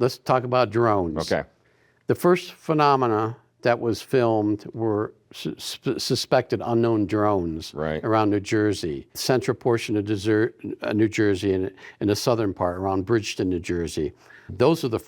let's talk about drones. Okay. The first phenomena that was filmed were suspected unknown drones around New Jersey, central portion of New Jersey, and in the southern part around Bridgeton, New Jersey. Those are the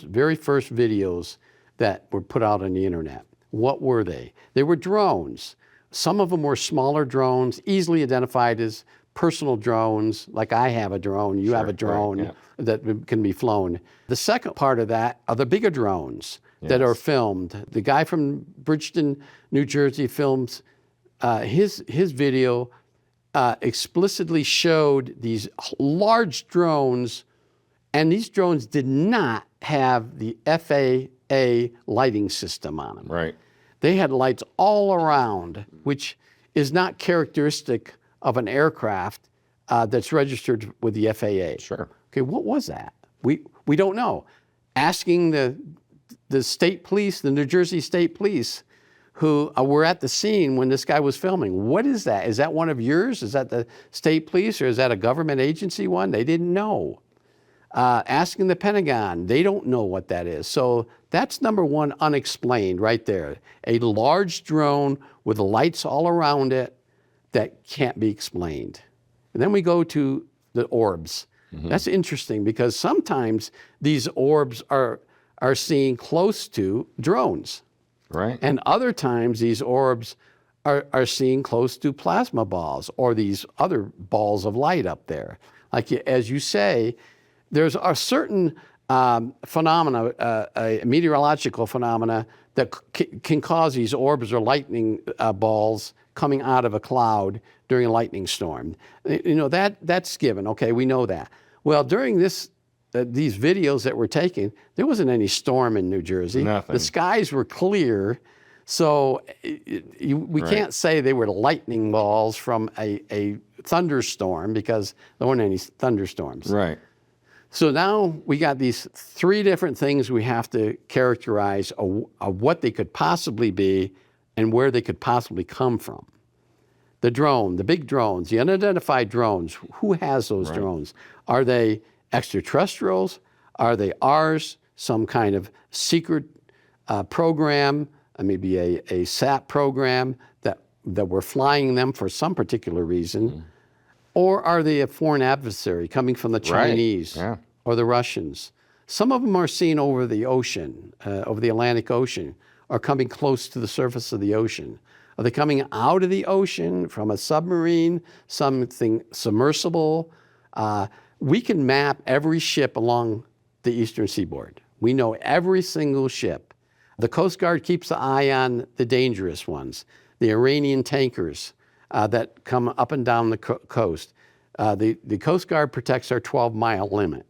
very first videos that were put out on the internet. What were they? They were drones. Some of them were smaller drones, easily identified as personal drones, like I have a drone, you have a drone that can be flown. The second part of that are the bigger drones that are filmed. The guy from Bridgeton, New Jersey films, his video explicitly showed these large drones, and these drones did not have the FAA lighting system on them. Right. They had lights all around, which is not characteristic of an aircraft that's registered with the FAA. Sure. Okay, what was that? We don't know. Asking the state police, the New Jersey State Police, who were at the scene when this guy was filming, what is that? Is that one of yours? Is that the state police, or is that a government agency one? They didn't know. Asking the Pentagon, they don't know what that is. So that's number one, unexplained right there. A large drone with lights all around it that can't be explained. And then we go to the orbs. Mm-hmm. That's interesting because sometimes these orbs are seen close to drones. Right. And other times these orbs are seen close to plasma balls or these other balls of light up there. Like as you say, there's a certain phenomena, a meteorological phenomena that can cause these orbs or lightning balls coming out of a cloud during a lightning storm. You know, that's given. Okay, we know that. Well, during these videos that were taken, there wasn't any storm in New Jersey. Nothing. The skies were clear, so we can't say they were lightning balls from a thunderstorm because there weren't any thunderstorms. Right. So now we got these three different things we have to characterize of what they could possibly be and where they could possibly come from. The drone, the big drones, the unidentified drones, who has those drones? Are they extraterrestrials? Are they ours? Some kind of secret program, maybe a SAP program that we're flying them for some particular reason? Mm. Or are they a foreign adversary coming from the Chinese or the Russians? Some of them are seen over the ocean, over the Atlantic Ocean, or coming close to the surface of the ocean. Are they coming out of the ocean from a submarine, something submersible? We can map every ship along the eastern seaboard. We know every single ship. The Coast Guard keeps an eye on the dangerous ones, the Iranian tankers that come up and down the coast. The Coast Guard protects our 12-mile limit.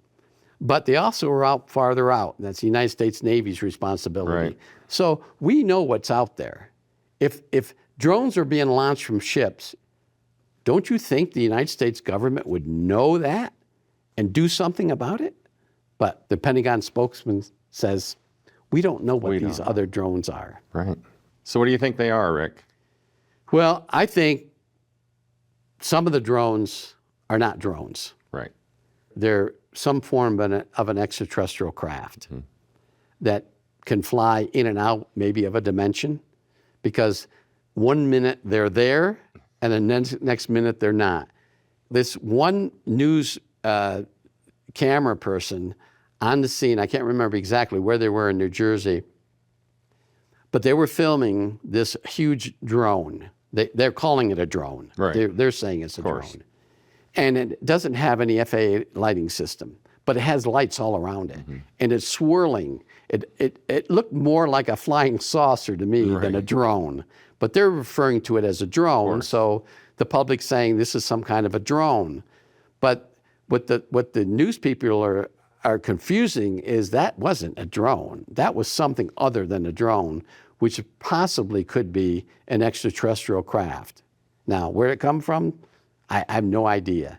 But they also are out farther out. That's the United States Navy's responsibility. Right. So we know what's out there. If drones are being launched from ships, don't you think the United States government would know that and do something about it? But the Pentagon spokesman says, we don't know what these other drones are. Right. So what do you think they are, Rick? Well, I think some of the drones are not drones. Right. They're some form of an extraterrestrial craft that can fly in and out maybe of a dimension, because 1 minute they're there and the next minute they're not. This one news camera person on the scene, I can't remember exactly where they were in New Jersey, but they were filming this huge drone. They're calling it a drone. Right. They're saying it's a drone. And it doesn't have any FAA lighting system, but it has lights all around it. Mm-hmm. And it's swirling. It looked more like a flying saucer to me than a drone. But they're referring to it as a drone, so the public's saying this is some kind of a drone. But what the news people are confusing is that wasn't a drone. That was something other than a drone, which possibly could be an extraterrestrial craft. Now, where it come from? I have no idea.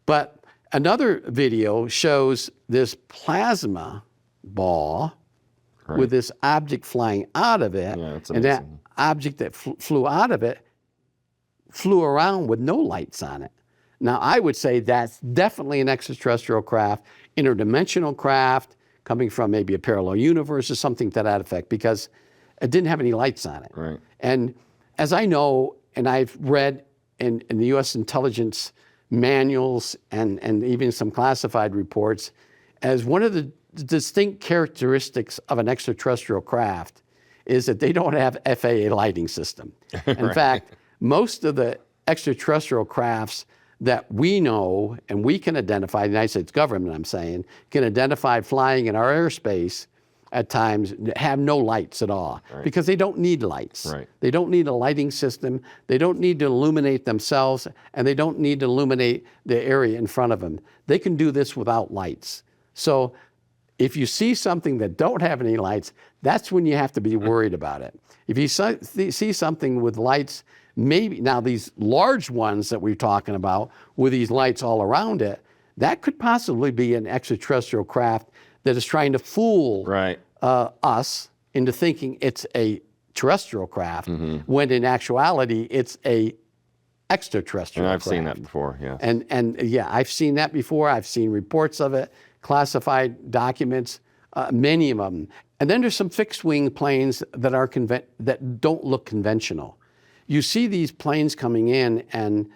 But another video shows this plasma ball with this object flying out of it, and that object that flew out of it flew around with no lights on it. Now, I would say that's definitely an extraterrestrial craft, interdimensional craft, coming from maybe a parallel universe or something to that effect, because it didn't have any lights on it. Right. And as I know, and I've read in the U.S. intelligence manuals and even some classified reports, as one of the distinct characteristics of an extraterrestrial craft is that they don't have FAA lighting system. In Right. fact, most of the extraterrestrial crafts that we know and we can identify, the United States government, I'm saying, can identify flying in our airspace at times have no lights at all, because they don't need lights. Right. They don't need a lighting system. They don't need to illuminate themselves, and they don't need to illuminate the area in front of them. They can do this without lights. So if you see something that don't have any lights, that's when you have to be worried about it. If you see something with lights, maybe, now these large ones that we're talking about with these lights all around it, that could possibly be an extraterrestrial craft that is trying to fool Right. us into thinking it's a terrestrial craft, when in actuality it's a extraterrestrial And I've craft. seen that before, yeah. And yeah, I've seen that before. I've seen reports of it, classified documents, many of them. And then there's some fixed wing planes that are that don't look conventional. You see these planes coming in, and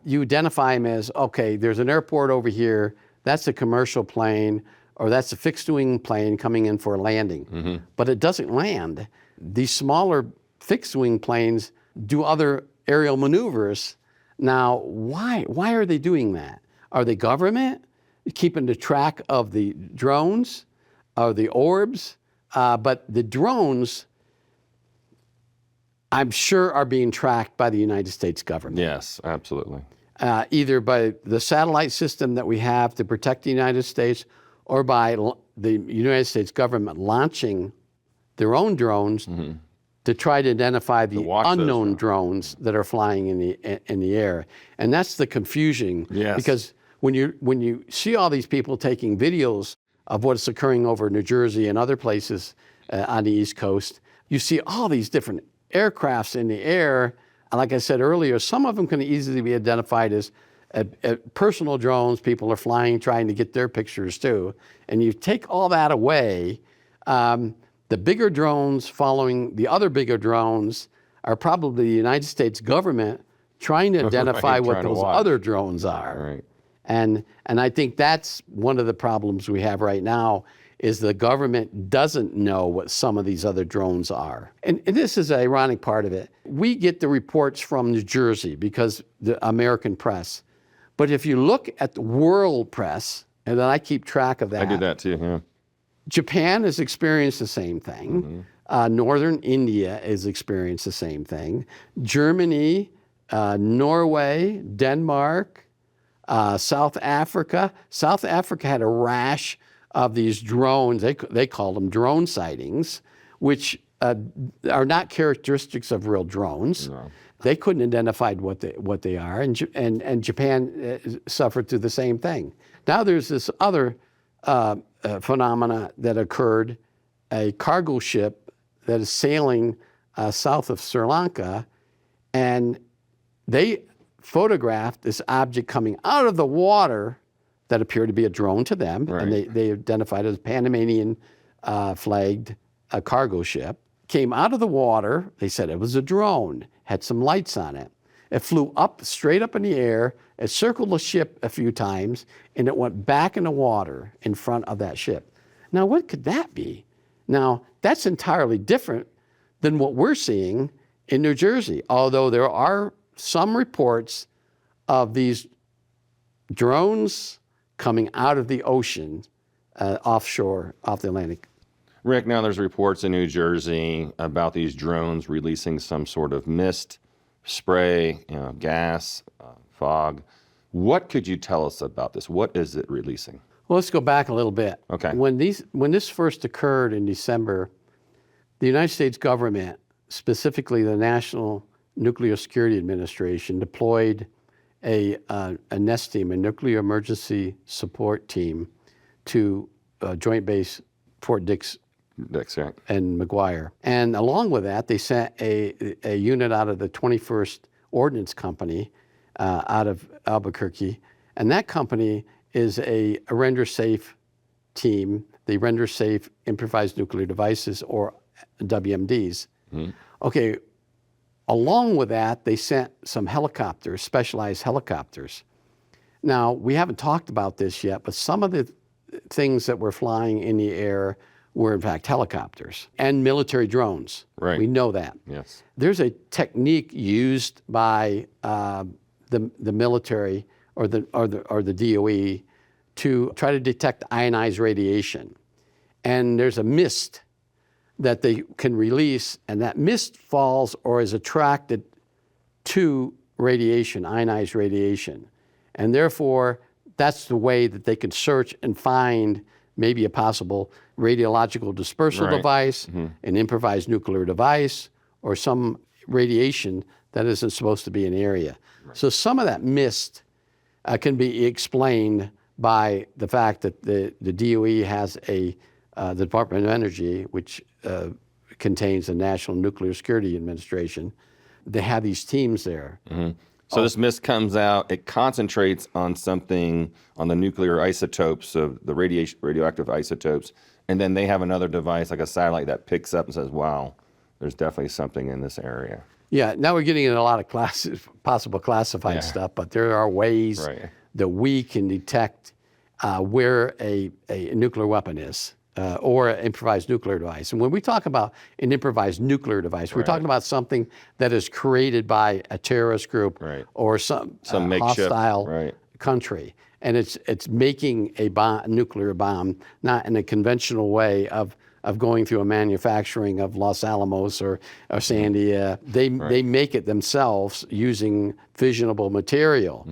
you identify them as, okay, there's an airport over here. That's a commercial plane, or that's a fixed wing plane coming in for a landing. But it doesn't land. These smaller fixed wing planes do other aerial maneuvers. Now, why are they doing that? Are they government keeping the track of the drones or the orbs? But the drones, I'm sure, are being tracked by the United States government. Yes, absolutely. Either by the satellite system that we have to protect the United States, or by the United States government launching their own drones to try to identify the watch those unknown drones that are flying in the air. And that's the confusion. Yes. Because when you see all these people taking videos of what's occurring over New Jersey and other places on the East Coast, you see all these different aircrafts in the air. And like I said earlier, some of them can easily be identified as personal drones. People are flying, trying to get their pictures too. And you take all that away, the bigger drones following the other bigger drones are probably the United States government trying to identify what trying to those watch. other drones are. Right. And I think that's one of the problems we have right now, is the government doesn't know what some of these other drones are. And this is the ironic part of it. We get the reports from New Jersey because the American press. But if you look at the world press, and then I keep track of that. I do that too, yeah. Japan has experienced the same thing. Northern India has experienced the same thing. Germany, Norway, Denmark, South Africa. South Africa had a rash of these drones. They call them drone sightings, which are not characteristics of real drones. No. They couldn't identify what they are, and Japan suffered through the same thing. Now there's this other phenomena that occurred, a cargo ship that is sailing south of Sri Lanka, and they photographed this object coming out of the water that appeared to be a drone to them, Right. and they identified it as a Panamanian flagged cargo ship. Came out of the water, they said it was a drone, had some lights on it. It flew up, straight up in the air, it circled the ship a few times, and it went back in the water in front of that ship. Now, what could that be? Now, that's entirely different than what we're seeing in New Jersey, although there are some reports of these drones coming out of the ocean offshore, off the Atlantic. Rick, now there's reports in New Jersey about these drones releasing some sort of mist, spray, gas, fog. What could you tell us about this? What is it releasing? Well, let's go back a little bit. Okay. When this first occurred in December, the United States government, specifically the National Nuclear Security Administration, deployed a NEST team, a Nuclear Emergency Support Team, to Joint Base Fort Dix Right. and McGuire. And along with that, they sent a unit out of the 21st Ordnance Company out of Albuquerque. And that company is a render safe team they render safe improvised nuclear devices, or WMDs. Okay, along with that, they sent some helicopters, specialized helicopters. Now, we haven't talked about this yet, but some of the things that were flying in the air were in fact helicopters and military drones. Right. We know that. Yes. There's a technique used by the military or the DOE to try to detect ionized radiation. And there's a mist that they can release, and that mist falls or is attracted to radiation, ionized radiation. And therefore, that's the way that they could search and find maybe a possible radiological dispersal device, an improvised nuclear device, or some radiation that isn't supposed to be in the area. So some of that mist can be explained by the fact that the DOE has the Department of Energy, which contains the National Nuclear Security Administration. They have these teams there. So this mist comes out, it concentrates on something, on the nuclear isotopes of the radioactive isotopes, and then they have another device, like a satellite, that picks up and says, wow, there's definitely something in this area. Yeah, now we're getting into a lot of possible classified stuff, but there are ways that we can detect where a nuclear weapon is. Or an improvised nuclear device. And when we talk about an improvised nuclear device, we're talking about something that is created by a terrorist group or some hostile country. And it's making a nuclear bomb, not in a conventional way of going through a manufacturing of Los Alamos or Sandia. They make it themselves using fissionable material.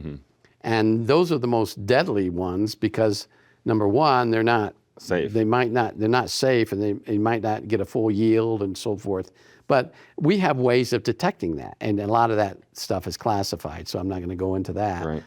And those are the most deadly ones because, number one, they're not safe. They're not safe, and they might not get a full yield and so forth. But we have ways of detecting that, and a lot of that stuff is classified, so I'm not going to go into that.